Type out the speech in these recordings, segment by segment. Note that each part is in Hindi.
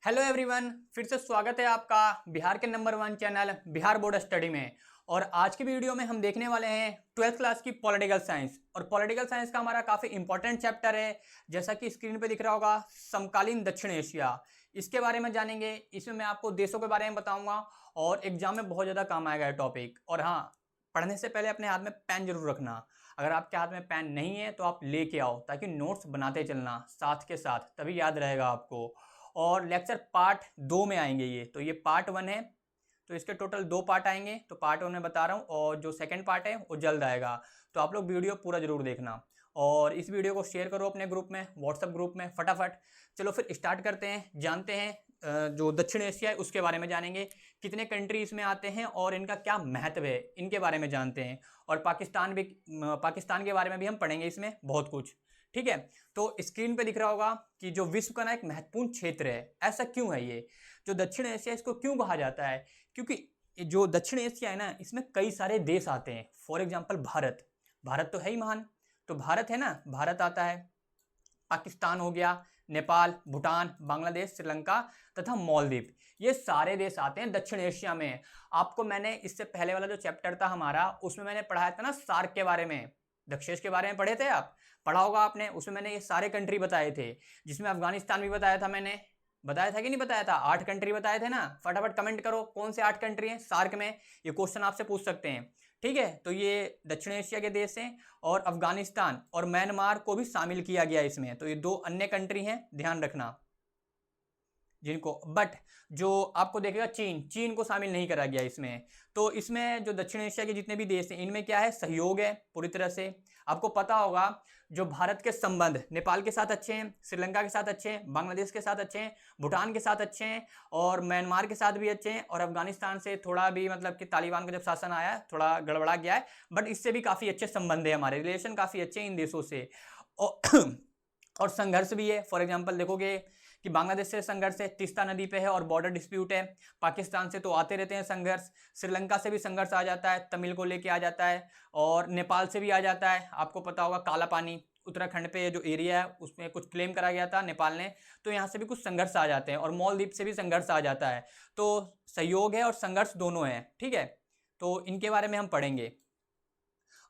हेलो एवरीवन, फिर से स्वागत है आपका बिहार के number 1 channel Bihar board study में। और आज की वीडियो में हम देखने वाले हैं 12th क्लास की पॉलिटिकल साइंस। और पॉलिटिकल साइंस का हमारा काफ़ी इंपॉर्टेंट चैप्टर है, जैसा कि स्क्रीन पे दिख रहा होगा, समकालीन दक्षिण एशिया। इसके बारे में जानेंगे। इसमें मैं आपको देशों के बारे में बताऊंगा और एग्जाम में बहुत ज़्यादा काम आएगा ये टॉपिक। और हाँ, पढ़ने से पहले अपने हाथ में पेन जरूर रखना। अगर आपके हाथ में पेन नहीं है तो आप लेके आओ, ताकि नोट्स बनाते चलना साथ के साथ, तभी याद रहेगा आपको। और लेक्चर पार्ट 2 में आएंगे तो ये पार्ट 1 है, तो इसके टोटल 2 पार्ट आएंगे। तो पार्ट 1 में बता रहा हूँ, और जो सेकंड पार्ट है वो जल्द आएगा। तो आप लोग वीडियो पूरा जरूर देखना और इस वीडियो को शेयर करो अपने ग्रुप में, व्हाट्सएप ग्रुप में फटाफट। चलो फिर स्टार्ट करते हैं, जानते हैं जो दक्षिण एशिया है उसके बारे में जानेंगे। कितने कंट्री इसमें आते हैं और इनका क्या महत्व है, इनके बारे में जानते हैं। और पाकिस्तान के बारे में भी हम पढ़ेंगे इसमें बहुत कुछ। ठीक है, तो स्क्रीन पे दिख रहा होगा कि जो विश्व का ना एक महत्वपूर्ण क्षेत्र है। ऐसा क्यों है? ये जो दक्षिण एशिया, इसको क्यों कहा जाता है? क्योंकि जो दक्षिण एशिया है ना, इसमें कई सारे देश आते हैं। फॉर एग्जांपल भारत तो है ही महान, तो भारत है ना, भारत आता है। पाकिस्तान हो गया, नेपाल, भूटान, बांग्लादेश, श्रीलंका तथा मालदीव, ये सारे देश आते हैं दक्षिण एशिया में। आपको मैंने इससे पहले वाला जो चैप्टर था हमारा, उसमें मैंने पढ़ाया था ना सार्क के बारे में, दक्षेश के बारे में पढ़े थे आप, पढ़ा होगा आपने। उसमें मैंने ये सारे कंट्री बताए थे, जिसमें अफगानिस्तान भी बताया था मैंने। बताया था कि नहीं बताया था? 8 कंट्री बताए थे ना। फटाफट कमेंट करो कौन से 8 कंट्री हैं सार्क में। ये क्वेश्चन आपसे पूछ सकते हैं। ठीक है, तो ये दक्षिण एशिया के देश हैं और अफगानिस्तान और म्यांमार को भी शामिल किया गया इसमें। तो ये 2 अन्य कंट्री हैं, ध्यान रखना जिनको। बट जो आपको देखेगा, चीन को शामिल नहीं करा गया इसमें। तो इसमें जो दक्षिण एशिया के जितने भी देश हैं, इनमें क्या है, सहयोग है पूरी तरह से। आपको पता होगा जो भारत के संबंध नेपाल के साथ अच्छे हैं, श्रीलंका के साथ अच्छे हैं, बांग्लादेश के साथ अच्छे हैं, भूटान के साथ अच्छे हैं और म्यांमार के साथ भी अच्छे हैं। और अफगानिस्तान से थोड़ा भी, मतलब कि तालिबान का जब शासन आया थोड़ा गड़बड़ा गया है, बट इससे भी काफ़ी अच्छे संबंध है, हमारे रिलेशन काफ़ी अच्छे हैं इन देशों से। और संघर्ष भी है। फॉर एग्जाम्पल देखोगे कि बांग्लादेश से संघर्ष है, तीस्ता नदी पे है और बॉर्डर डिस्प्यूट है। पाकिस्तान से तो आते रहते हैं संघर्ष, श्रीलंका से भी संघर्ष आ जाता है, तमिल को लेके आ जाता है, और नेपाल से भी आ जाता है। आपको पता होगा काला पानी, उत्तराखंड पे जो एरिया है उसमें कुछ क्लेम करा गया था नेपाल ने, तो यहाँ से भी कुछ संघर्ष आ जाते हैं। और मालदीव से भी संघर्ष आ जाता है। तो सहयोग है और संघर्ष दोनों है। ठीक है, तो इनके बारे में हम पढ़ेंगे।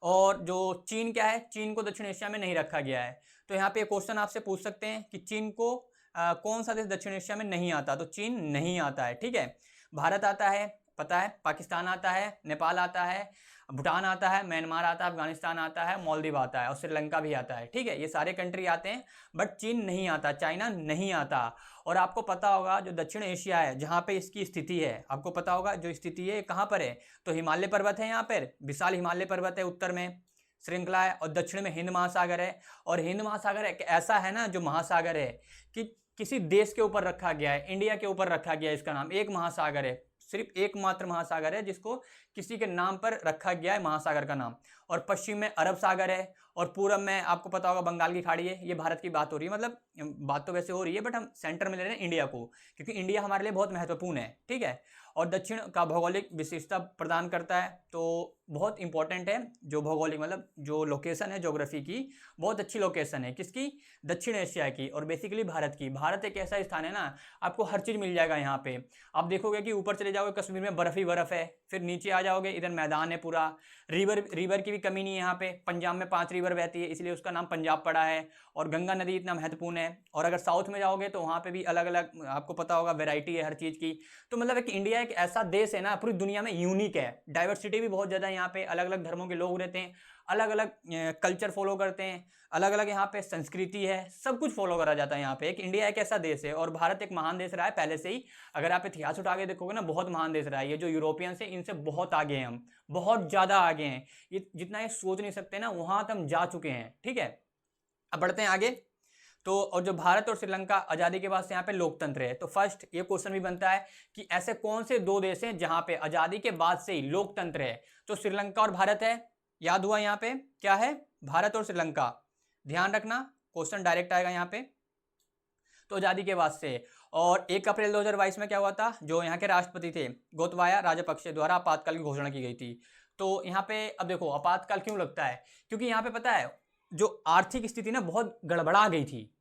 और जो चीन क्या है, चीन को दक्षिण एशिया में नहीं रखा गया है। तो यहाँ पे क्वेश्चन आपसे पूछ सकते हैं कि चीन को कौन सा देश दक्षिण एशिया में नहीं आता? तो चीन नहीं आता है। ठीक है, भारत आता है, पता है, पाकिस्तान आता है, नेपाल आता है, भूटान आता है, म्यांमार आता है, अफगानिस्तान आता है, मालदीव आता है और श्रीलंका भी आता है। ठीक है, ये सारे कंट्री आते हैं, बट चीन नहीं आता, चाइना नहीं आता। और आपको पता होगा जो दक्षिण एशिया है, जहाँ पे इसकी स्थिति है, आपको पता होगा जो स्थिति है कहाँ पर है, तो हिमालय पर्वत है। यहाँ पर विशाल हिमालय पर्वत है, उत्तर में श्रृंखला है और दक्षिण में हिंद महासागर है। और हिंद महासागर एक ऐसा है ना जो महासागर है कि किसी देश के ऊपर रखा गया है, इंडिया के ऊपर रखा गया है। इसका नाम एक महासागर है, सिर्फ एकमात्र महासागर है जिसको किसी के नाम पर रखा गया है, महासागर का नाम। और पश्चिम में अरब सागर है और पूरब में आपको पता होगा बंगाल की खाड़ी है। ये भारत की बात हो रही है, मतलब बात तो वैसे हो रही है, बट हम सेंटर में ले रहे हैं इंडिया को, क्योंकि इंडिया हमारे लिए बहुत महत्वपूर्ण है। ठीक है, और दक्षिण का भौगोलिक विशेषता प्रदान करता है, तो बहुत इंपॉर्टेंट है। जो भौगोलिक मतलब जो लोकेशन है ज्योग्राफी की, बहुत अच्छी लोकेशन है। किसकी? दक्षिण एशिया की, और बेसिकली भारत की। भारत एक ऐसा स्थान है ना, आपको हर चीज़ मिल जाएगा यहाँ पे। आप देखोगे कि ऊपर चले जाओगे कश्मीर में बर्फ ही बर्फ है, फिर नीचे आ जाओगे इधर मैदान है पूरा। रिवर की भी कमी नहीं है यहाँ पे। पंजाब में 5 रिवर बहती है, इसलिए उसका नाम पंजाब पड़ा है। और गंगा नदी इतना महत्वपूर्ण है। और अगर साउथ में जाओगे तो वहाँ पे भी अलग अलग आपको पता होगा वैरायटी है हर चीज़ की। तो मतलब एक इंडिया एक ऐसा देश है ना, पूरी दुनिया में यूनिक है। डाइवर्सिटी भी बहुत ज़्यादा है यहाँ पे, अलग अलग धर्मों के लोग रहते हैं, अलग अलग कल्चर फॉलो करते हैं, अलग अलग यहाँ पे संस्कृति है, सब कुछ फॉलो करा जाता है यहाँ पे। एक इंडिया एक ऐसा देश है। और भारत एक महान देश रहा है पहले से ही। अगर आप इतिहास उठा के देखोगे ना, बहुत महान देश रहा है। ये जो यूरोपियंस है इनसे बहुत आगे हैं हम, बहुत ज़्यादा आगे हैं। ये जितना ये सोच नहीं सकते ना, वहाँ तक हम जा चुके हैं। ठीक है, अब बढ़ते हैं आगे। तो और जो भारत और श्रीलंका आज़ादी के बाद से यहाँ पे लोकतंत्र है, तो फर्स्ट ये क्वेश्चन भी बनता है कि ऐसे कौन से 2 देश हैं जहाँ पे आज़ादी के बाद से ही लोकतंत्र है? तो श्रीलंका और भारत है। याद हुआ यहाँ पे क्या है? भारत और श्रीलंका। ध्यान रखना, क्वेश्चन डायरेक्ट आएगा यहाँ पे। तो आज़ादी के बाद से, और 1 अप्रैल 2022 में क्या हुआ था, जो यहाँ के राष्ट्रपति थे गोतबाया राजपक्षे द्वारा आपातकाल की घोषणा की गई थी। तो यहाँ पे अब देखो आपातकाल क्यों लगता है, क्योंकि यहाँ पे पता है जो आर्थिक स्थिति ना बहुत गड़बड़ा गई थी।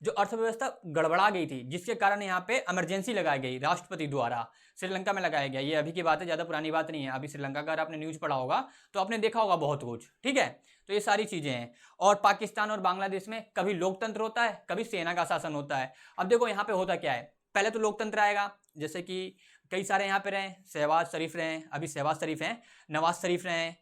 जो अर्थव्यवस्था गड़बड़ा गई थी, जिसके कारण यहाँ पे इमरजेंसी लगाई गई राष्ट्रपति द्वारा, श्रीलंका में लगाया गया। ये अभी की बात है, ज़्यादा पुरानी बात नहीं है। अभी श्रीलंका का अगर आपने न्यूज़ पढ़ा होगा तो आपने देखा होगा बहुत कुछ, ठीक है। तो ये सारी चीज़ें हैं। और पाकिस्तान और बांग्लादेश में कभी लोकतंत्र होता है, कभी सेना का शासन होता है। अब देखो यहाँ पे होता क्या है, पहले तो लोकतंत्र आएगा, जैसे कि कई सारे यहाँ पे रहे, शहबाज शरीफ रहे, अभी शहबाज शरीफ हैं, नवाज शरीफ रहे,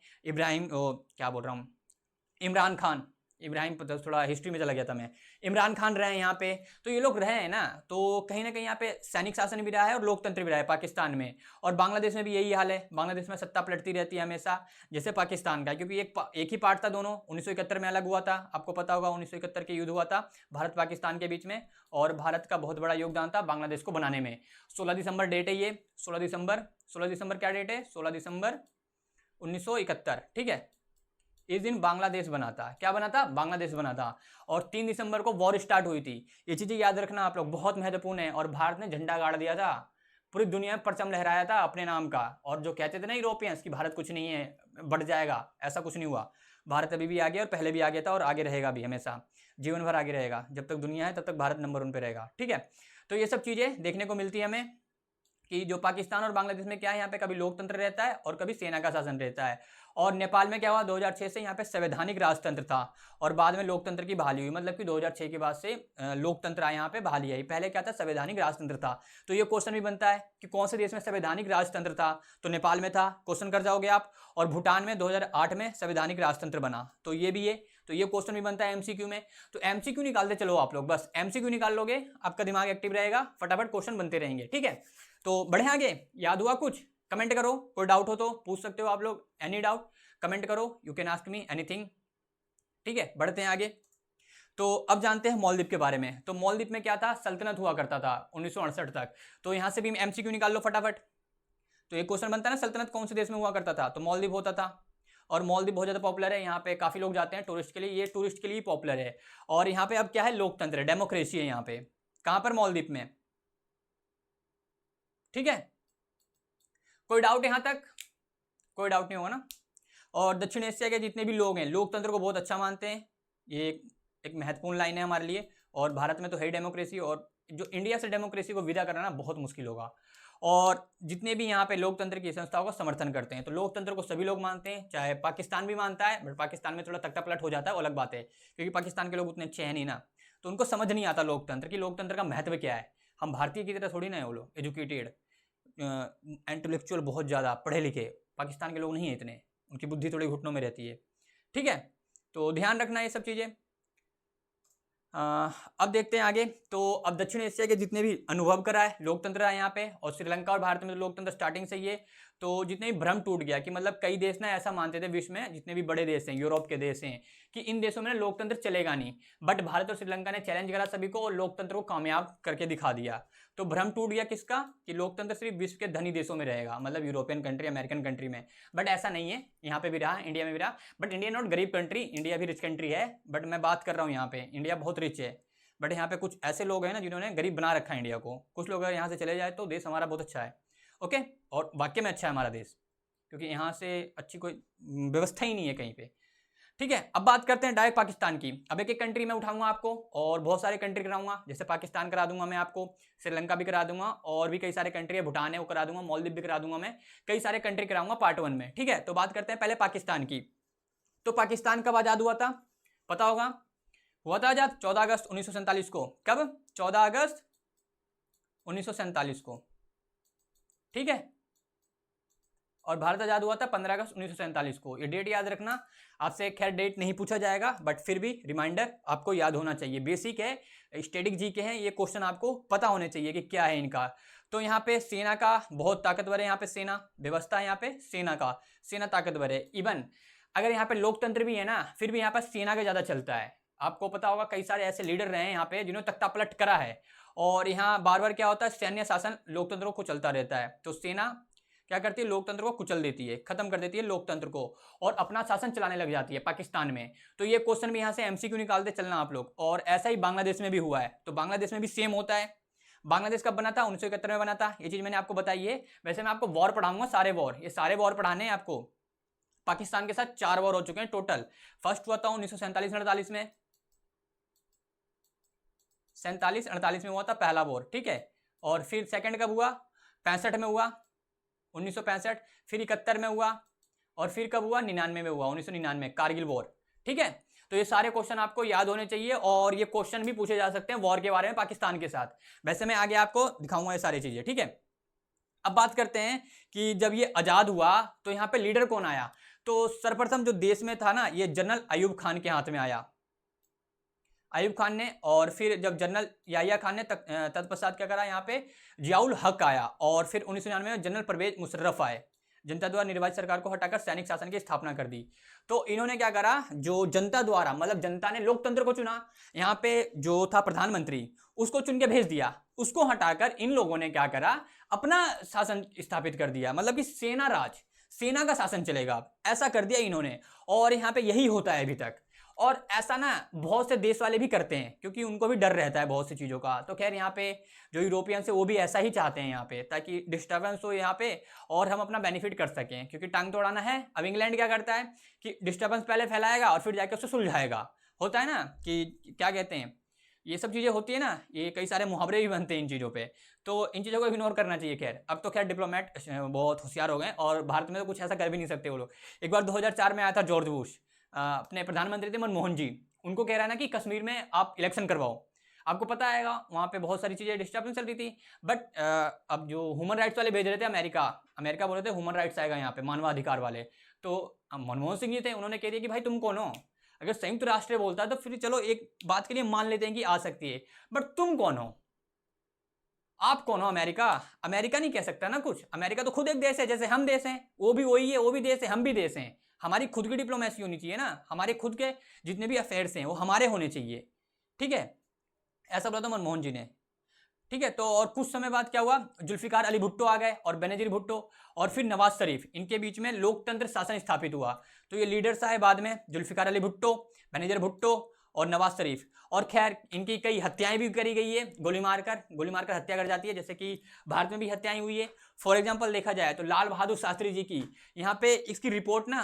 इमरान खान, इब्राहिम पता थोड़ा हिस्ट्री में चला गया था मैं, इमरान खान रहे हैं यहाँ पे। तो ये लोग रहे हैं ना, तो कहीं ना कहीं यहाँ पे सैनिक शासन भी रहा है और लोकतंत्र भी रहा है पाकिस्तान में। और बांग्लादेश में भी यही हाल है, बांग्लादेश में सत्ता पलटती रहती है हमेशा, जैसे पाकिस्तान का, क्योंकि एक ही पार्ट था दोनों। 1971 में अलग हुआ था, आपको पता होगा 1971 के युद्ध हुआ था भारत पाकिस्तान के बीच में, और भारत का बहुत बड़ा योगदान था बांग्लादेश को बनाने में। 16 दिसंबर डेट है ये, 16 दिसंबर क्या डेट है, 16 दिसंबर 1971, ठीक है। इस दिन बांग्लादेश बना था, क्या बना था, बांग्लादेश बना था। और 3 दिसंबर को वॉर स्टार्ट हुई थी। ये चीजें याद रखना आप लोग, बहुत महत्वपूर्ण है। और भारत ने झंडा गाड़ दिया था, पूरी दुनिया में परचम लहराया था अपने नाम का। और जो कहते थे ना यूरोपियंस कि भारत कुछ नहीं है, बढ़ जाएगा, ऐसा कुछ नहीं हुआ। भारत अभी भी आगे और पहले भी आगे था और आगे रहेगा भी, हमेशा जीवन भर आगे रहेगा। जब तक दुनिया है तब तक भारत नंबर 1 पे रहेगा, ठीक है। तो ये सब चीजें देखने को मिलती है हमें कि जो पाकिस्तान और बांग्लादेश में क्या है, यहाँ पे कभी लोकतंत्र रहता है और कभी सेना का शासन रहता है। और नेपाल में क्या हुआ, 2006 से यहाँ पे संवैधानिक राजतंत्र था और बाद में लोकतंत्र की बहाली हुई। मतलब कि 2006 के बाद से लोकतंत्र आया, यहाँ पे बहाली आई। पहले क्या था, संवैधानिक राजतंत्र था। तो ये क्वेश्चन भी बनता है कि कौन से देश में संवैधानिक राजतंत्र था, तो नेपाल में था, क्वेश्चन कर जाओगे आप। और भूटान में 2008 में संवैधानिक राजतंत्र बना, तो ये भी है। तो ये क्वेश्चन भी बनता है एमसीक्यू में। तो एमसीक्यू निकालते चलो आप लोग, बस एमसीक्यू निकाल लोगे, आपका दिमाग एक्टिव रहेगा, फटाफट क्वेश्चन बनते रहेंगे, ठीक है। तो बढ़े आगे, याद हुआ कुछ, कमेंट करो, कोई डाउट हो तो पूछ सकते हो आप लोग, एनी डाउट कमेंट करो, you can ask me anything, ठीक है। बढ़ते हैं आगे। तो अब जानते हैं मालदीव के बारे में। तो मालदीव में क्या था, सल्तनत हुआ करता था 1968 तक। तो यहां से भी एमसीक्यू निकाल लो फटाफट। तो एक क्वेश्चन बनता है ना, सल्तनत कौन से देश में हुआ करता था, तो मालदीव होता था। और मालदीव बहुत ज्यादा पॉपुलर है, यहाँ पे काफी लोग जाते हैं टूरिस्ट के लिए, ये टूरिस्ट के लिए पॉपुलर है। और यहाँ पे अब क्या है, लोकतंत्र, डेमोक्रेसी है यहाँ पे। कहां पर, मालदीव में, ठीक है। कोई डाउट यहां तक, कोई डाउट नहीं होगा ना। और दक्षिण एशिया के जितने भी लोग हैं लोकतंत्र को बहुत अच्छा मानते हैं, ये एक महत्वपूर्ण लाइन है हमारे लिए। और भारत में तो है डेमोक्रेसी, और जो इंडिया से डेमोक्रेसी को विदा कराना बहुत मुश्किल होगा। और जितने भी यहाँ पे लोकतंत्र की संस्थाओं का समर्थन करते हैं, तो लोकतंत्र को सभी लोग मानते हैं, चाहे पाकिस्तान भी मानता है, बट पाकिस्तान में थोड़ा तख्ता पलट हो जाता है, वो अलग बात है, क्योंकि पाकिस्तान के लोग उतने अच्छे हैं नहीं ना, तो उनको समझ नहीं आता लोकतंत्र की, लोकतंत्र का महत्व क्या है। हम भारतीय की तरह थोड़ी ना है वो लोग, एजुकेटेड, इंटेलेक्चुअल, बहुत ज़्यादा पढ़े लिखे, पाकिस्तान के लोग नहीं है इतने, उनकी बुद्धि थोड़ी घुटनों में रहती है, ठीक है। तो ध्यान रखना ये सब चीज़ें। अब देखते हैं आगे। तो अब दक्षिण एशिया के जितने भी अनुभव करा है लोकतंत्र है यहाँ पे, और श्रीलंका और भारत में तो लोकतंत्र स्टार्टिंग से ही है। तो जितने भी भ्रम टूट गया कि मतलब कई देश ना ऐसा मानते थे विश्व में, जितने भी बड़े देश हैं, यूरोप के देश हैं, कि इन देशों में लोकतंत्र चलेगा नहीं। बट भारत और श्रीलंका ने चैलेंज करा सभी को और लोकतंत्र को कामयाब करके दिखा दिया। तो भ्रम टूट गया किसका, कि लोकतंत्र सिर्फ विश्व के धनी देशों में रहेगा, मतलब यूरोपियन कंट्री, अमेरिकन कंट्री में। बट ऐसा नहीं है, यहाँ पे भी रहा, इंडिया में भी रहा। बट इंडिया नॉट गरीब कंट्री, इंडिया भी रिच कंट्री है। बट मैं बात कर रहा हूँ यहाँ पे इंडिया बहुत रिच है, बट यहाँ पे कुछ ऐसे लोग हैं ना जिन्होंने गरीब बना रखा है इंडिया को। कुछ लोग अगर यहाँ से चले जाए तो देश हमारा बहुत अच्छा है, ओके। और वाकई में अच्छा है हमारा देश, क्योंकि यहाँ से अच्छी कोई व्यवस्था ही नहीं है कहीं पे, ठीक है। अब बात करते हैं डायरेक्ट पाकिस्तान की। अब एक एक कंट्री में उठाऊंगा आपको और बहुत सारे कंट्री कराऊंगा, जैसे पाकिस्तान करा दूंगा मैं आपको, श्रीलंका भी करा दूंगा, और भी कई सारे कंट्री है, भूटान है वो करा दूंगा, मालदीव भी करा दूंगा मैं, कई सारे कंट्री कराऊंगा पार्ट 1 में, ठीक है। तो बात करते हैं पहले पाकिस्तान की। तो पाकिस्तान कब आज़ाद हुआ था, पता होगा, हुआ था आजाद 14 अगस्त 1947 को। कब, 14 अगस्त 1947 को, ठीक है। और भारत आजाद हुआ था 15 अगस्त 1947 को। ये डेट याद रखना, आपसे खैर डेट नहीं पूछा जाएगा, बट फिर भी रिमाइंडर आपको याद होना चाहिए, बेसिक है, स्टैटिक जी के हैं, ये क्वेश्चन आपको पता होने चाहिए कि क्या है इनका। तो यहाँ पे सेना का बहुत ताकतवर है, यहाँ पे सेना व्यवस्था है, यहाँ पे सेना का, सेना ताकतवर है। इवन अगर यहाँ पे लोकतंत्र भी है ना, फिर भी यहाँ पर सेना का ज़्यादा चलता है। आपको पता होगा कई सारे ऐसे लीडर रहे हैं यहाँ पे जिन्होंने तख्ता पलट करा है, और यहाँ बार बार क्या होता है, सैन्य शासन लोकतंत्र को चलता रहता है। तो सेना क्या करती है, लोकतंत्र को कुचल देती है, खत्म कर देती है लोकतंत्र को, और अपना शासन चलाने लग जाती है पाकिस्तान में। तो ये क्वेश्चन भी यहाँ से एमसीक्यू निकालते चलना आप लोग। और ऐसा ही बांग्लादेश में भी हुआ है, तो बांग्लादेश में भी सेम होता है। बांग्लादेश कब बना था, 1971 में बना था, ये चीज मैंने आपको बताई है। वैसे मैं आपको वॉर पढ़ाऊंगा, सारे वॉर, ये सारे वॉर पढ़ाने हैं आपको। पाकिस्तान के साथ 4 वॉर हो चुके हैं टोटल। फर्स्ट हुआ था 1947-48 में, 47-48 में हुआ था पहला वॉर, ठीक है। और फिर सेकंड कब हुआ? 65 में हुआ, 1965। फिर 71 में हुआ, और फिर कब हुआ? 99 में हुआ, 1999 कारगिल वॉर, ठीक है। तो ये सारे क्वेश्चन आपको याद होने चाहिए, और ये क्वेश्चन भी पूछे जा सकते हैं वॉर के बारे में पाकिस्तान के साथ। वैसे मैं आगे आपको दिखाऊंगा ये सारी चीजें, ठीक है। अब बात करते हैं कि जब ये आजाद हुआ तो यहाँ पे लीडर कौन आया। तो सर्वप्रथम जो देश में था ना, ये जनरल अयूब खान के हाथ में आया, अयूब खान ने। और फिर जब जनरल याहिया खान ने तत्पश्चात क्या करा, यहाँ पे जियाउल हक आया। और फिर 1999 में जनरल परवेज मुशर्रफ आए, जनता द्वारा निर्वाचित सरकार को हटाकर सैनिक शासन की स्थापना कर दी। तो इन्होंने क्या करा, जो जनता द्वारा, मतलब जनता ने लोकतंत्र को चुना, यहाँ पे जो था प्रधानमंत्री उसको चुन के भेज दिया, उसको हटाकर इन लोगों ने क्या करा, अपना शासन स्थापित कर दिया। मतलब कि सेना राज, सेना का शासन चलेगा अब, ऐसा कर दिया इन्होंने। और यहाँ पे यही होता है अभी तक। और ऐसा ना बहुत से देश वाले भी करते हैं, क्योंकि उनको भी डर रहता है बहुत सी चीज़ों का। तो खैर यहाँ पे जो यूरोपियंस है वो भी ऐसा ही चाहते हैं यहाँ पे, ताकि डिस्टर्बेंस हो यहाँ पे और हम अपना बेनिफिट कर सकें, क्योंकि टांग तोड़ाना है। अब इंग्लैंड क्या करता है कि डिस्टर्बेंस पहले फैलाएगा और फिर जाकर उसको सुलझाएगा। होता है ना कि क्या कहते हैं, ये सब चीज़ें होती है ना, ये कई सारे मुहावरे भी बनते हैं इन चीज़ों पे। तो इन चीज़ों को इग्नोर करना चाहिए। खैर अब तो खैर डिप्लोमेट बहुत होशियार हो गए, और भारत में तो कुछ ऐसा कर भी नहीं सकते वो लोग। एक बार 2004 में आया था जॉर्ज बुश, अपने प्रधानमंत्री थे मनमोहन जी, उनको कह रहा है ना कि कश्मीर में आप इलेक्शन करवाओ। आपको पता आएगा वहाँ पे बहुत सारी चीज़ें डिस्टर्बेंस चल रही थी, बट अब जो ह्यूमन राइट्स वाले भेज रहे थे अमेरिका बोल रहे थे ह्यूमन राइट्स आएगा यहाँ पे, मानवाधिकार वाले। तो मनमोहन सिंह जी थे, उन्होंने कह दिया कि भाई तुम कौन हो, अगर संयुक्त राष्ट्र बोलता है तो फिर चलो एक बात के लिए मान लेते हैं कि आ सकती है, बट तुम कौन हो, आप कौन हो? अमेरिका नहीं कह सकता ना कुछ। अमेरिका तो खुद एक देश है, जैसे हम देश हैं, वो भी वही है, वो भी देश है, हम भी देश हैं। हमारी खुद की डिप्लोमेसी होनी चाहिए ना, हमारे खुद के जितने भी अफेयर्स हैं वो हमारे होने चाहिए, ठीक है। ऐसा बोला था मनमोहन जी ने, ठीक है। तो और कुछ समय बाद क्या हुआ, जुल्फिकार अली भुट्टो आ गए और बेनजीर भुट्टो, और फिर नवाज शरीफ, इनके बीच में लोकतंत्र शासन स्थापित हुआ। तो ये लीडर्स आए बाद में, जुल्फिकार अली भुट्टो, बेनजीर भुट्टो और नवाज शरीफ। और खैर इनकी कई हत्याएं भी करी गई है, गोली मारकर हत्या कर जाती है, जैसे कि भारत में भी हत्याएं हुई है। फॉर एग्जांपल देखा जाए तो लाल बहादुर शास्त्री जी की, यहाँ पे इसकी रिपोर्ट ना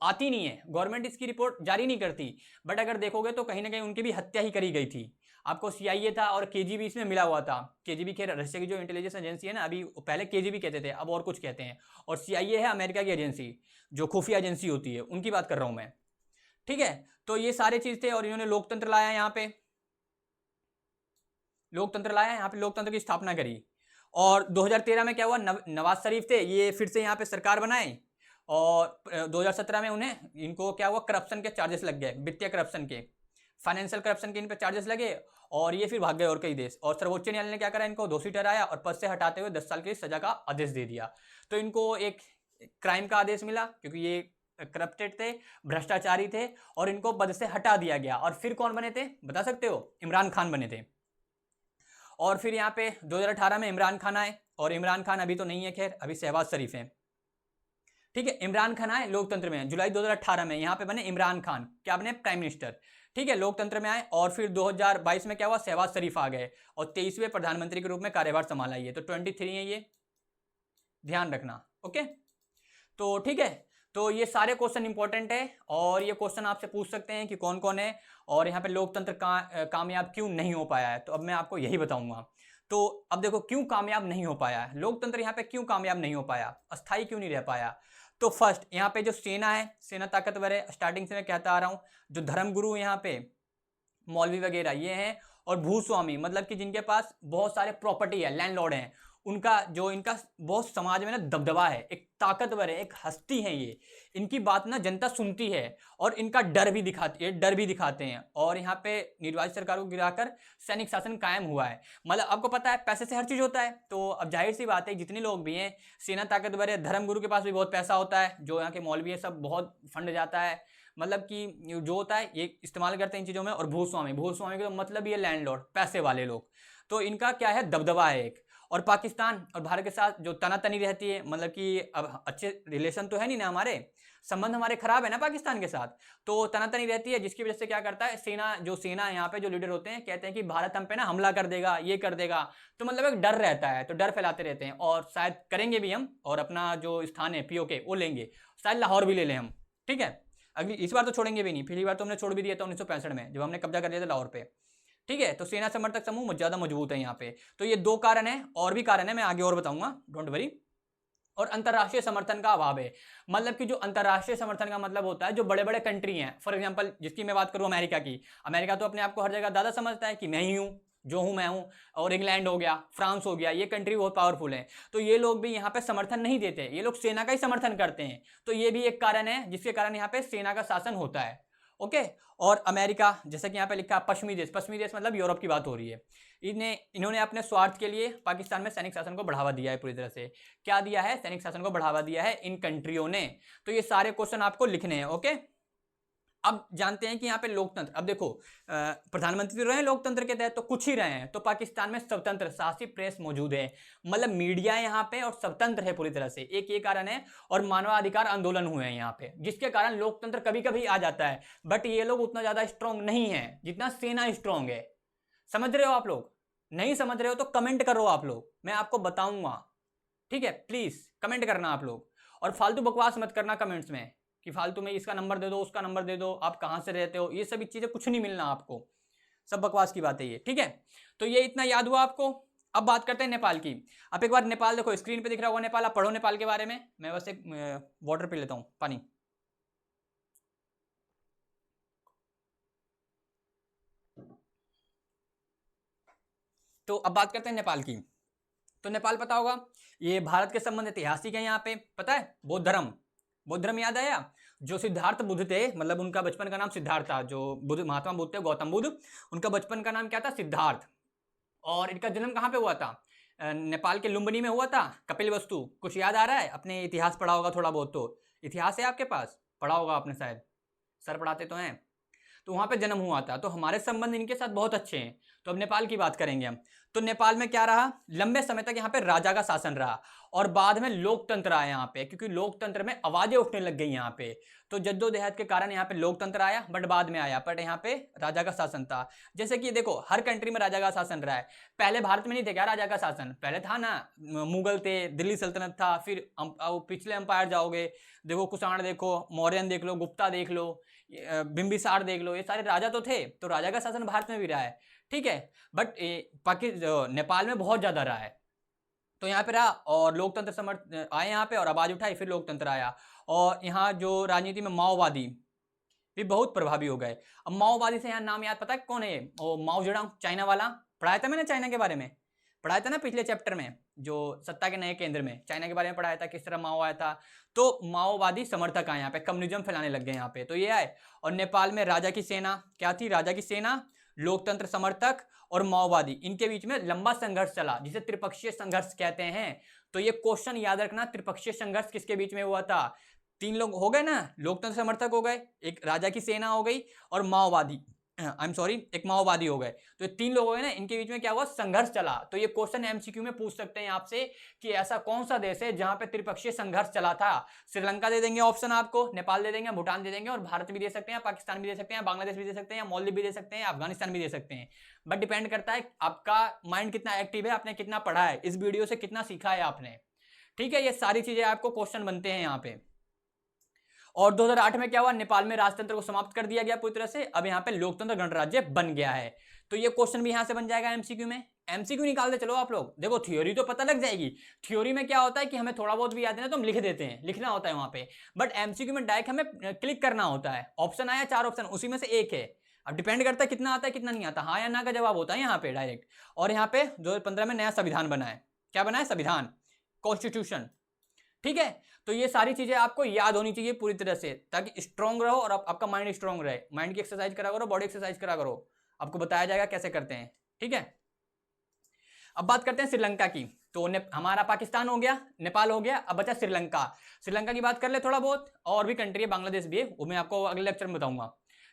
आती नहीं है, गवर्नमेंट इसकी रिपोर्ट जारी नहीं करती, बट अगर देखोगे तो कहीं ना कहीं उनकी भी हत्या ही करी गई थी। आपको CIA था और KGB इसमें मिला हुआ था। KGB खैर रशिया की जो इंटेलिजेंस एजेंसी है ना, अभी पहले KGB कहते थे, अब और कुछ कहते हैं। और CIA है अमेरिका की एजेंसी, जो खुफिया एजेंसी होती है, उनकी बात कर रहा हूं मैं, ठीक है। तो ये सारे चीज थे, और इन्होंने लोकतंत्र लाया यहाँ पे, लोकतंत्र की स्थापना करी। और 2013 में क्या हुआ, नवाज शरीफ थे, ये फिर से यहाँ पे सरकार बनाए। और 2017 में इनको क्या हुआ, करप्शन के चार्जेस लग गए, वित्तीय करप्शन के, फाइनेंशियल करप्शन के इन पे चार्जेस लगे, और ये फिर भाग गए और कई देश। और सर्वोच्च न्यायालय ने क्या करा, इनको दोषी ठहराया और पद से हटाते हुए 10 साल की सजा का आदेश दे दिया। तो इनको एक क्राइम का आदेश मिला, क्योंकि ये करप्टेड थे, भ्रष्टाचारी थे, और इनको पद से हटा दिया गया। और फिर कौन बने थे बता सकते हो? इमरान खान बने थे। और फिर यहाँ पे 2018 में इमरान खान आए, और इमरान खान अभी तो नहीं है, खैर अभी शहबाज शरीफ हैं, ठीक है। इमरान खान आए लोकतंत्र में, जुलाई 2018 में यहाँ पे बने इमरान खान, क्या बने, प्राइम मिनिस्टर, ठीक है, लोकतंत्र में आए। और फिर 2022 में क्या हुआ, शहबाज शरीफ आ गए और 23वें प्रधानमंत्री के रूप में कार्यभार संभाला। ये तो 23 है, ये ध्यान रखना, ओके। तो ठीक है, तो ये सारे क्वेश्चन इंपॉर्टेंट है, और ये क्वेश्चन आपसे पूछ सकते हैं कि कौन कौन है, और यहाँ पे लोकतंत्र कामयाब क्यों नहीं हो पाया है। तो अब मैं आपको यही बताऊंगा। तो अब देखो क्यों कामयाब नहीं हो पाया है लोकतंत्र, यहाँ पे क्यों कामयाब नहीं हो पाया, अस्थायी क्यों नहीं रह पाया। तो फर्स्ट यहाँ पे जो सेना है, सेना ताकतवर है, स्टार्टिंग से मैं कहता आ रहा हूँ। जो धर्मगुरु यहाँ पे मौलवी वगैरह ये हैं, और भूस्वामी, मतलब कि जिनके पास बहुत सारे प्रॉपर्टी है, लैंडलॉर्ड हैं, उनका जो इनका बहुत समाज में ना दबदबा है, एक ताकतवर है, एक हस्ती है ये, इनकी बात ना जनता सुनती है, और इनका डर भी दिखाते हैं। और यहाँ पे निर्वाचित सरकार को गिराकर सैनिक शासन कायम हुआ है। मतलब आपको पता है पैसे से हर चीज होता है, तो अब जाहिर सी बात है जितने लोग भी हैं, सेना ताकतवर है, धर्मगुरु के पास भी बहुत पैसा होता है, जो यहाँ के मौलवी है सब बहुत फंड जाता है, मतलब कि जो होता है ये इस्तेमाल करते हैं इन चीज़ों में। और भूस्वामी का मतलब ये लैंडलॉर्ड, पैसे वाले लोग, तो इनका क्या है, दबदबा है एक। और पाकिस्तान और भारत के साथ जो तनातनी रहती है, मतलब कि अब अच्छे रिलेशन तो है नहीं ना, हमारे संबंध हमारे खराब है ना पाकिस्तान के साथ, तो तनातनी रहती है, जिसकी वजह से क्या करता है सेना यहाँ पे जो लीडर होते हैं, कहते हैं कि भारत हम पे ना हमला कर देगा, ये कर देगा, तो मतलब एक डर रहता है, तो डर फैलाते रहते हैं, और शायद करेंगे भी हम, और अपना जो स्थान है POK वो लेंगे, शायद लाहौर भी ले लें हम, ठीक है। अगली इस बार तो छोड़ेंगे भी नहीं, पिछली बार तो हमने छोड़ भी दिया था 1965 में, जब हमने कब्जा कर लिया था लाहौर पे, ठीक है, तो सेना समर्थक समूह ज्यादा मजबूत है यहाँ पे। तो ये 2 कारण है, और भी कारण है, मैं आगे और बताऊंगा, डोंट वरी। और अंतरराष्ट्रीय समर्थन का अभाव है, मतलब कि जो अंतरराष्ट्रीय समर्थन का मतलब होता है जो बड़े बड़े कंट्री हैं, फॉर एग्जांपल जिसकी मैं बात करूं अमेरिका की, अमेरिका तो अपने आप को हर जगह दादा समझता है कि मैं ही हूं, जो हूं मैं हूं। और इंग्लैंड हो गया, फ्रांस हो गया, ये कंट्री बहुत पावरफुल है, तो ये लोग भी यहाँ पे समर्थन नहीं देते, ये लोग सेना का ही समर्थन करते हैं। तो ये भी एक कारण है जिसके कारण यहाँ पे सेना का शासन होता है। ओके। और अमेरिका, जैसे कि यहाँ पे लिखा पश्चिमी देश, पश्चिमी देश मतलब यूरोप की बात हो रही है, इन्होंने अपने स्वार्थ के लिए पाकिस्तान में सैनिक शासन को बढ़ावा दिया है पूरी तरह से। क्या दिया है? सैनिक शासन को बढ़ावा दिया है इन कंट्रियों ने। तो ये सारे क्वेश्चन आपको लिखने हैं। ओके, अब जानते हैं कि यहाँ पे लोकतंत्र, अब देखो प्रधानमंत्री तो रहे हैं लोकतंत्र के तहत, तो कुछ ही रहे हैं, तो पाकिस्तान में स्वतंत्र शासी प्रेस मौजूद है, मतलब मीडिया यहाँ पे, और स्वतंत्र है पूरी तरह से, एक ये कारण है। और मानवाधिकार आंदोलन हुए हैं यहाँ पे, जिसके कारण लोकतंत्र कभी कभी आ जाता है, बट ये लोग उतना ज्यादा स्ट्रांग नहीं है जितना सेना स्ट्रांग है। समझ रहे हो आप लोग? नहीं समझ रहे हो तो कमेंट करो आप लोग, मैं आपको बताऊंगा। ठीक है, प्लीज कमेंट करना आप लोग, और फालतू बकवास मत करना कमेंट्स में कि फालतू में इसका नंबर दे दो, उसका नंबर दे दो, आप कहां से रहते हो, ये सभी चीजें कुछ नहीं मिलना आपको, सब बकवास की बात है ये। ठीक है, तो ये इतना याद हुआ आपको। अब बात करते हैं नेपाल की। आप एक बार नेपाल देखो, स्क्रीन पे दिख रहा होगा नेपाल, आप पढ़ो नेपाल के बारे में। मैं बस एक वाटर पी लेता हूं, पानी। तो अब बात करते हैं नेपाल की। तो नेपाल पता होगा, ये भारत के संबंध ऐतिहासिक है। यहाँ पे पता है बौद्ध धर्म, बौद्ध धर्म याद आया? जो सिद्धार्थ बुद्ध थे, मतलब उनका बचपन का नाम सिद्धार्थ था, जो बुद्ध महात्मा बुद्ध थे, गौतम बुद्ध, उनका बचपन का नाम क्या था? सिद्धार्थ। और इनका जन्म कहाँ पे हुआ था? नेपाल के लुम्बिनी में हुआ था। कपिलवस्तु, कुछ याद आ रहा है? अपने इतिहास पढ़ा होगा थोड़ा बहुत, तो इतिहास है आपके पास, पढ़ा होगा आपने शायद, सर पढ़ाते तो हैं। तो वहां पे जन्म हुआ था, तो हमारे संबंध इनके साथ बहुत अच्छे हैं। तो अब नेपाल की बात करेंगे हम। तो नेपाल में क्या रहा? लंबे समय तक यहाँ पे राजा का शासन रहा, और बाद में लोकतंत्र आया यहाँ पे, क्योंकि लोकतंत्र में आवाजें उठने लग गई यहाँ पे। तो जद्दोजहद के कारण यहाँ पे लोकतंत्र आया, बट बाद में आया, बट यहाँ पे राजा का शासन था। जैसे कि देखो, हर कंट्री में राजा का शासन रहा है। पहले भारत में नहीं थे क्या राजा का शासन? पहले था ना, मुगल थे, दिल्ली सल्तनत था, फिर पिछले अंपायर जाओगे, देखो कुषाण देखो, मौर्यन देख लो, गुप्ता देख लो, बिंबिसार देख लो, ये सारे राजा तो थे। तो राजा का शासन भारत में भी रहा है, ठीक है, बट नेपाल में बहुत ज्यादा रहा है। तो यहाँ पे रहा, और लोकतंत्र समर्थ आए यहाँ पे, और आवाज उठाई, फिर लोकतंत्र आया। और यहाँ जो राजनीति में माओवादी भी बहुत प्रभावी हो गए। अब माओवादी से यहाँ नाम याद पता है कौन है? वो माओ जेडोंग, चाइना वाला। पढ़ाया था मैंने चाइना के बारे में, पढ़ाया था ना पिछले चैप्टर में, जो सत्ता के नए केंद्र में चाइना के बारे में पढ़ाया था, किस तरह माओ आया था। तो माओवादी समर्थक आए यहाँ पे, कम्युनिज्म फैलाने लग गए यहाँ पे, तो ये आए। और नेपाल में राजा की सेना क्या थी? राजा की सेना, लोकतंत्र समर्थक और माओवादी, इनके बीच में लंबा संघर्ष चला, जिसे त्रिपक्षीय संघर्ष कहते हैं। तो ये क्वेश्चन याद रखना, त्रिपक्षीय संघर्ष किसके बीच में हुआ था? 3 लोग हो गए ना, लोकतंत्र समर्थक हो गए, एक राजा की सेना हो गई, और माओवादी, आई एम सॉरी, एक माओवादी हो गए। तो ये 3 लोग हो गए ना, इनके बीच में क्या हुआ? संघर्ष चला। तो ये क्वेश्चन एमसीक्यू में पूछ सकते हैं आपसे कि ऐसा कौन सा देश है जहां पे त्रिपक्षीय संघर्ष चला था? श्रीलंका दे देंगे ऑप्शन आपको, नेपाल दे देंगे, भूटान दे देंगे, और भारत भी दे सकते हैं, पाकिस्तान भी दे सकते हैं, बांग्लादेश भी दे सकते हैं, मालदीव भी दे सकते हैं, अफगानिस्तान भी दे सकते हैं। बट डिपेंड करता है आपका माइंड कितना एक्टिव है, आपने कितना पढ़ा है, इस वीडियो से कितना सीखा है आपने। ठीक है, ये सारी चीजें आपको क्वेश्चन बनते हैं यहाँ पे। और 2008 में क्या हुआ? नेपाल में राजतंत्र को समाप्त कर दिया गया पूरी तरह से, अब यहाँ पे लोकतंत्र गणराज्य बन गया है। तो ये क्वेश्चन भी यहाँ से बन जाएगा एमसीक्यू में। एमसीक्यू निकालते चलो आप लोग, देखो थ्योरी तो पता लग जाएगी। थ्योरी में क्या होता है कि हमें थोड़ा बहुत भी याद है ना तो हम लिख देते हैं, लिखना होता है वहां पे, बट एमसीक्यू में डायरेक्ट हमें क्लिक करना होता है। ऑप्शन आया 4 ऑप्शन, उसी में से एक है। अब डिपेंड करता है कितना आता है कितना नहीं आता, हाँ या ना का जवाब होता है यहाँ पे डायरेक्ट। और यहाँ पे 2015 में नया संविधान बना है। क्या बना है? संविधान, कॉन्स्टिट्यूशन। ठीक है, तो ये सारी चीजें आपको याद होनी चाहिए पूरी तरह से, ताकि स्ट्रांग रहो और आपका माइंड स्ट्रांग रहे। माइंड की एक्सरसाइज करा करो, बॉडी एक्सरसाइज करा करो, आपको बताया जाएगा कैसे करते हैं। ठीक है, अब बात करते हैं श्रीलंका की। तो हमारा पाकिस्तान हो गया, नेपाल हो गया, अब बचा श्रीलंका। श्रीलंका की बात कर ले थोड़ा बहुत, और भी कंट्री है, बांग्लादेश भी है, वो मैं आपको अगले लेक्चर में बताऊंगा।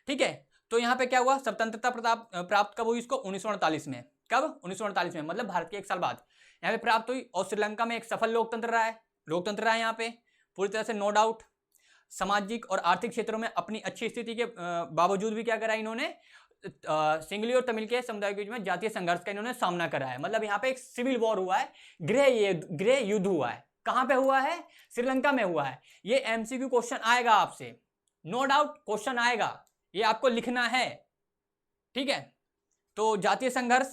ठीक है, तो यहाँ पे क्या हुआ? स्वतंत्रता प्राप्त कब हुई इसको? 1948 में। कब? 1948 में, मतलब भारत के 1 साल बाद यहाँ पे प्राप्त हुई। और श्रीलंका में एक सफल लोकतंत्र रहा है, लोकतंत्र रहा है यहाँ पे पूरी तरह से, नो डाउट। सामाजिक और आर्थिक क्षेत्रों में अपनी अच्छी स्थिति के बावजूद भी क्या करा इन्होंने? सिंगली और तमिल के समुदाय के बीच में जातीय संघर्ष का इन्होंने सामना करा है। मतलब यहाँ पे एक सिविल वॉर हुआ है, गृह युद्ध हुआ है। कहां पे हुआ है? श्रीलंका में हुआ है। ये एमसीक्यू क्वेश्चन आएगा आपसे, नो डाउट क्वेश्चन आएगा, ये आपको लिखना है। ठीक है, तो जातीय संघर्ष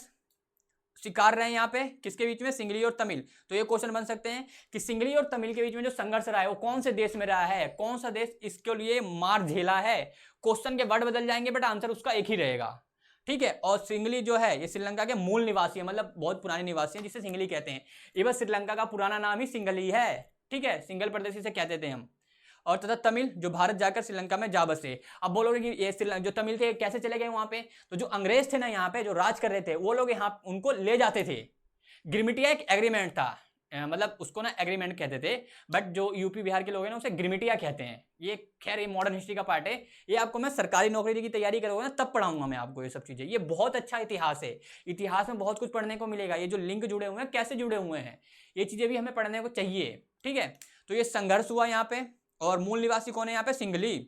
स्वीकार रहे हैं यहाँ पे किसके बीच में, सिंगली और तमिल। तो ये क्वेश्चन बन सकते हैं कि सिंगली और तमिल के बीच में जो संघर्ष रहा है वो कौन से देश में रहा है, कौन सा देश इसके लिए मार झेला है। क्वेश्चन के वर्ड बदल जाएंगे बट आंसर उसका एक ही रहेगा, ठीक है। और सिंगली जो है ये श्रीलंका के मूल निवासी है, मतलब बहुत पुराने निवासी हैं जिसे सिंगली कहते हैं। इवन श्रीलंका का पुराना नाम ही सिंगली है, ठीक है, सिंगल प्रदेश से कहते थे हम। और तथा तमिल जो भारत जाकर श्रीलंका में जा बसे। अब बोलोगे कि ये जो तमिल थे कैसे चले गए वहां पे, तो जो अंग्रेज थे ना यहाँ पे जो राज कर रहे थे वो लोग यहाँ उनको ले जाते थे। गिरमिटिया एक एग्रीमेंट था, मतलब उसको ना एग्रीमेंट कहते थे, बट जो यूपी बिहार के लोग हैं ना उसे गिरमिटिया कहते हैं। ये खैर ये मॉडर्न हिस्ट्री का पार्ट है, ये आपको मैं सरकारी नौकरी की तैयारी करोगे ना तब पढ़ाऊंगा मैं आपको ये सब चीजें। ये बहुत अच्छा इतिहास है, इतिहास में बहुत कुछ पढ़ने को मिलेगा। ये जो लिंक जुड़े हुए हैं कैसे जुड़े हुए हैं ये चीजें भी हमें पढ़ने को चाहिए, ठीक है। तो ये संघर्ष हुआ यहाँ पे, और मूल निवासी कौन है यहाँ पे, सिंगली।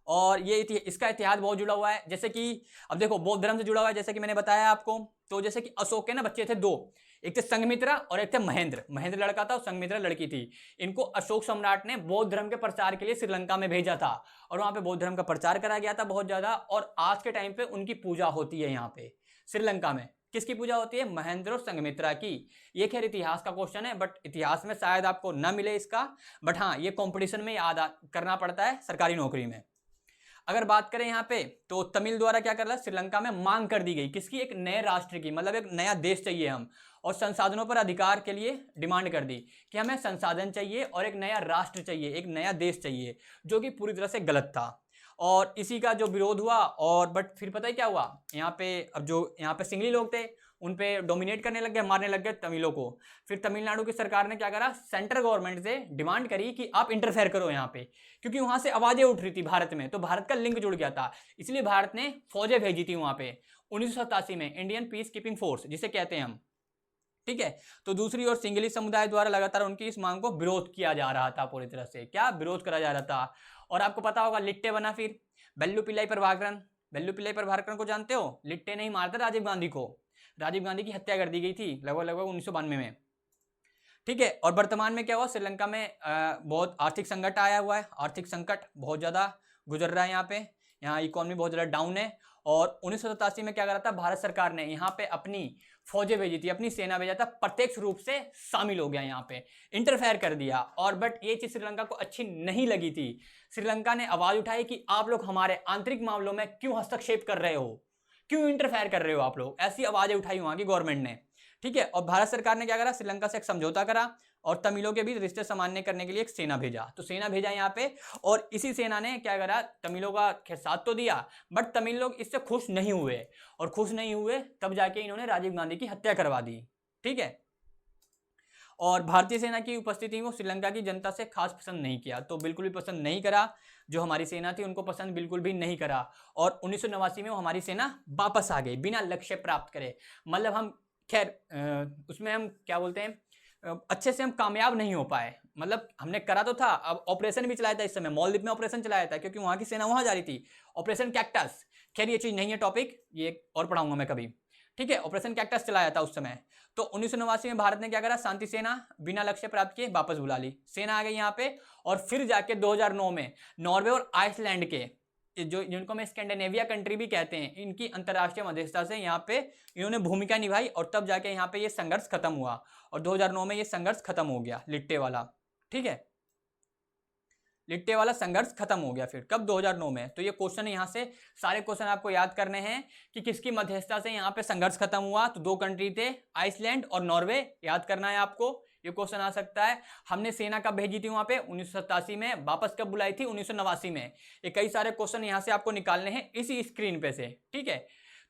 और ये इसका इतिहास बहुत जुड़ा हुआ है, जैसे कि अब देखो बौद्ध धर्म से जुड़ा हुआ है, जैसे कि मैंने बताया आपको। तो जैसे कि अशोक के ना बच्चे थे दो, एक थे संघमित्रा और एक थे महेंद्र। महेंद्र लड़का था और संघमित्रा लड़की थी। इनको अशोक सम्राट ने बौद्ध धर्म के प्रचार के लिए श्रीलंका में भेजा था, और वहां पे बौद्ध धर्म का प्रचार करा गया था बहुत ज्यादा। और आज के टाइम पे उनकी पूजा होती है यहाँ पे श्रीलंका में। किसकी पूजा होती है, महेंद्र और संघमित्रा की। ये खैर इतिहास का क्वेश्चन है, बट इतिहास में शायद आपको ना मिले इसका, बट हाँ ये कंपटीशन में याद करना पड़ता है सरकारी नौकरी में। अगर बात करें यहाँ पे तो तमिल द्वारा क्या कर रहा है, श्रीलंका में मांग कर दी गई किसकी, एक नए राष्ट्र की, मतलब एक नया देश चाहिए हम, और संसाधनों पर अधिकार के लिए डिमांड कर दी कि हमें संसाधन चाहिए और एक नया राष्ट्र चाहिए, एक नया देश चाहिए, जो कि पूरी तरह से गलत था। और इसी का जो विरोध हुआ, और बट फिर पता है क्या हुआ यहाँ पे, अब जो यहाँ पे सिंगली लोग थे उन पे डोमिनेट करने लग गए, मारने लग गए तमिलों को। फिर तमिलनाडु की सरकार ने क्या करा, सेंट्रल गवर्नमेंट से डिमांड करी कि आप इंटरफेयर करो यहाँ पे, क्योंकि वहां से आवाजें उठ रही थी भारत में, तो भारत का लिंक जुड़ गया था। इसलिए भारत ने फौजें भेजी थी वहां पे 1987 में, इंडियन पीस कीपिंग फोर्स जिसे कहते हैं हम, ठीक है। तो दूसरी ओर सिंगली समुदाय द्वारा लगातार उनकी इस मांग को विरोध किया जा रहा था, पूरी तरह से क्या विरोध करा जा रहा था। और आपको पता होगा लिट्टे बना फिर वेल्लुपिल्लाई प्रभाकरन। वेल्लुपिल्लाई प्रभाकरन को जानते हो, लिट्टे नहीं मारते राजीव गांधी को, राजीव गांधी की हत्या कर दी गई थी लगभग 1992 में, ठीक है। और वर्तमान में क्या हुआ, श्रीलंका में बहुत आर्थिक संकट आया हुआ है, आर्थिक संकट बहुत ज्यादा गुजर रहा है यहाँ पे, यहाँ इकोनॉमी बहुत ज्यादा डाउन है। और 1987 में क्या करा था, भारत सरकार ने यहाँ पे अपनी फौजें भेजी थी, अपनी सेना भेजा था, प्रत्यक्ष रूप से शामिल हो गया यहाँ पे, इंटरफेयर कर दिया। और बट ये चीज श्रीलंका को अच्छी नहीं लगी थी। श्रीलंका ने आवाज उठाई कि आप लोग हमारे आंतरिक मामलों में क्यों हस्तक्षेप कर रहे हो, क्यों इंटरफेयर कर रहे हो आप लोग, ऐसी आवाजें उठाई वहां की गवर्नमेंट ने, ठीक है। और भारत सरकार ने क्या करा, श्रीलंका से एक समझौता करा और तमिलों के बीच रिश्ते सामान्य करने के लिए एक सेना भेजा। तो सेना भेजा यहाँ पे, और इसी सेना ने क्या करा, तमिलों का खैर साथ तो दिया, बट तमिल लोग इससे खुश नहीं हुए, और खुश नहीं हुए तब जाके इन्होंने राजीव गांधी की हत्या करवा दी, ठीक है। और भारतीय सेना की उपस्थिति को श्रीलंका की जनता से खास पसंद नहीं किया, तो बिल्कुल भी पसंद नहीं करा, जो हमारी सेना थी उनको पसंद बिल्कुल भी नहीं करा। और 1989 में वो हमारी सेना वापस आ गई बिना लक्ष्य प्राप्त करे, मतलब हम खैर उसमें हम क्या बोलते हैं, अच्छे से हम कामयाब नहीं हो पाए, मतलब हमने करा तो था। अब ऑपरेशन भी चलाया था इस समय, मालदीव में ऑपरेशन चलाया था, क्योंकि वहां की सेना वहां जा रही थी, ऑपरेशन कैक्टस। खैर ये चीज नहीं है टॉपिक, ये और पढ़ाऊंगा मैं कभी, ठीक है। ऑपरेशन कैक्टस चलाया था उस समय। तो 1989 में भारत ने क्या करा, शांति सेना बिना लक्ष्य प्राप्त किए वापस बुला ली, सेना आ गई यहाँ पे। और फिर जाके 2009 में नॉर्वे और आइसलैंड के जो जिनको मैं स्कैंडिनेविया कंट्री भी कहते हैं, इनकी अंतर्राष्ट्रीय मध्यस्थता से यहाँ पे इन्होंने भूमिका निभाई, और तब जाके यहाँ पे ये संघर्ष खत्म हुआ, और 2009 में ये संघर्ष खत्म हो गया, लिट्टे वाला, ठीक है। लिट्टे वाला संघर्ष खत्म हो गया फिर कब, 2009 में। तो ये क्वेश्चन यहाँ से सारे क्वेश्चन आपको याद करने हैं कि किसकी मध्यस्थता से यहाँ पे संघर्ष खत्म हुआ। तो दो कंट्री थे, आइसलैंड और नॉर्वे, याद करना है आपको, ये क्वेश्चन आ सकता है। हमने सेना कब भेजी थी वहां पे, 1987 में, वापस कब बुलाई थी, 1989 में। ये कई सारे क्वेश्चन यहाँ से आपको निकालने हैं इसी स्क्रीन पे से, ठीक है।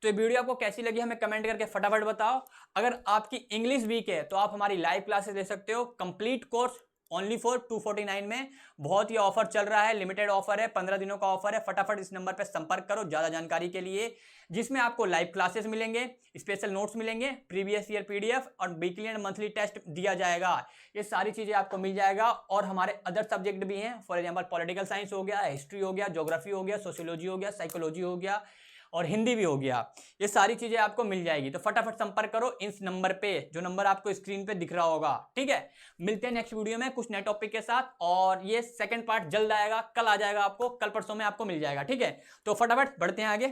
तो ये वीडियो आपको कैसी लगी हमें कमेंट करके फटाफट बताओ। अगर आपकी इंग्लिश वीक है तो आप हमारी लाइव क्लासेस ले सकते हो, कंप्लीट कोर्स ओनली फॉर 249 में। बहुत ही ऑफर चल रहा है, लिमिटेड ऑफर है, 15 दिनों का ऑफर है। फटाफट इस नंबर पर संपर्क करो ज्यादा जानकारी के लिए, जिसमें आपको लाइव क्लासेस मिलेंगे, स्पेशल नोट्स मिलेंगे, प्रीवियस ईयर पीडीएफ और वीकली एंड मंथली टेस्ट दिया जाएगा। ये सारी चीजें आपको मिल जाएगा। और हमारे अदर सब्जेक्ट भी हैं, फॉर एग्जांपल पॉलिटिकल साइंस हो गया, हिस्ट्री हो गया, ज्योग्राफी हो गया, सोशियोलॉजी हो गया, साइकोलॉजी हो गया और हिंदी भी हो गया। ये सारी चीजें आपको मिल जाएगी। तो फटाफट संपर्क करो इस नंबर पे, जो नंबर आपको स्क्रीन पे दिख रहा होगा, ठीक है। मिलते हैं नेक्स्ट वीडियो में कुछ नए टॉपिक के साथ, और ये सेकंड पार्ट जल्द आएगा, कल आ जाएगा आपको, कल परसों में आपको मिल जाएगा, ठीक है। तो फटाफट बढ़ते हैं आगे।